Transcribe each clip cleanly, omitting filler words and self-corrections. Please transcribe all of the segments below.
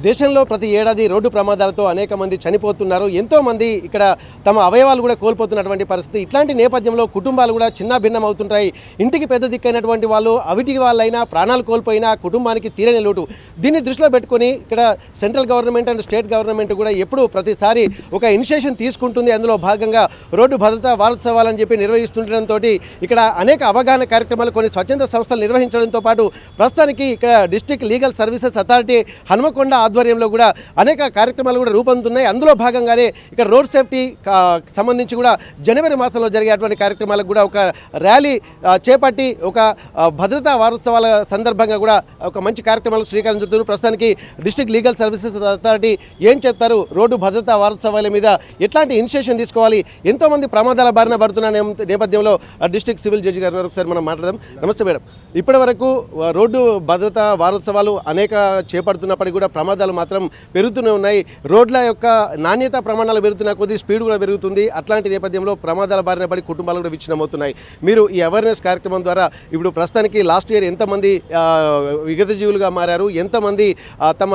దేశంలో ప్రతి ఏడాది రోడ్డు ప్రమాదాలతో అనేక మంది చనిపోతున్నారు. ఎంతో మంది ఇక్కడ తమ అవయవాలు కూడా కోల్పోతున్నటువంటి పరిస్థితి. ఇట్లాంటి నేపథ్యంలో కుటుంబాలు కూడా చిన్నాభిన్నం అవుతుంటాయి. ఇంటికి పెద్ద దిక్కైనటువంటి వాళ్ళు అవిటికి వాళ్ళైనా ప్రాణాలు కోల్పోయినా కుటుంబానికి తీరని లోటు. దీన్ని దృష్టిలో పెట్టుకొని ఇక్కడ central government and state government కూడా ఎప్పుడు ప్రతిసారి ఒక ఇనిషియేషన్ తీసుకుంటుంది. అందులో భాగంగా రోడ్డు భద్రతా వారోత్సవాలని చెప్పి నిర్వహిస్తుండటంతో ఇక్కడ అనేక అవగాహన కార్యక్రమాలు కొన్ని స్వచ్ఛంద సంస్థలు నిర్వహించడంతో పాటు ప్రస్తుతానికి ఇక్కడ district legal services authority Hanumakonda ఆధ్వర్యంలో కూడా అనేక కార్యక్రమాలు కూడా రూపొందుతున్నాయి. అందులో భాగంగానే ఇక్కడ రోడ్ సేఫ్టీ సంబంధించి కూడా జనవరి మాసంలో జరిగేటువంటి కార్యక్రమాలకు కూడా ఒక ర్యాలీ చేపట్టి ఒక భద్రతా వారోత్సవాల సందర్భంగా కూడా ఒక మంచి కార్యక్రమాలకు శ్రీకారం చుడుతున్నారు. ప్రస్తుతానికి డిస్ట్రిక్ట్ లీగల్ సర్వీసెస్ అథారిటీ ఏం చెప్తారు, రోడ్డు భద్రతా వారోత్సవాల మీద ఎట్లాంటి ఇనిషియేషన్ తీసుకోవాలి, ఎంతోమంది ప్రమాదాల బారిన పడుతున్న నేపథ్యంలో డిస్ట్రిక్ట్ సివిల్ జడ్జి గారు ఒకసారి మనం మాట్లాడదాం. నమస్తే మేడం, ఇప్పటి వరకు రోడ్డు భద్రతా వారోత్సవాలు అనేక చేపడుతున్నప్పటికీ కూడా ప్రమాదాలు మాత్రం పెరుగుతూనే ఉన్నాయి. రోడ్ల యొక్క నాణ్యత ప్రమాణాలు పెరుగుతున్న కొద్దీ స్పీడ్ కూడా పెరుగుతుంది. అట్లాంటి నేపథ్యంలో ప్రమాదాల బారిన పడి కుటుంబాలు కూడా విచ్ఛిన్నమవుతున్నాయి. మీరు ఈ అవేర్నెస్ కార్యక్రమం ద్వారా ఇప్పుడు ప్రస్తుతానికి లాస్ట్ ఇయర్ ఎంతమంది విగతజీవులుగా మారారు, ఎంతమంది తమ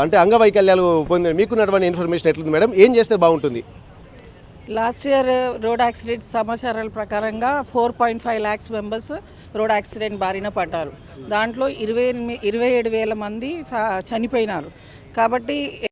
అంటే అంగవైకల్యాలు పొందారు, మీకున్నటువంటి ఇన్ఫర్మేషన్ ఎట్లుంది మేడం, ఏం చేస్తే బాగుంటుంది? లాస్ట్ ఇయర్ రోడ్ యాక్సిడెంట్ సమాచారాల ప్రకారంగా 4.5 lakhs మెంబర్స్ రోడ్ యాక్సిడెంట్ బారిన పడ్డారు. దాంట్లో 27,000 మంది చనిపోయినారు. కాబట్టి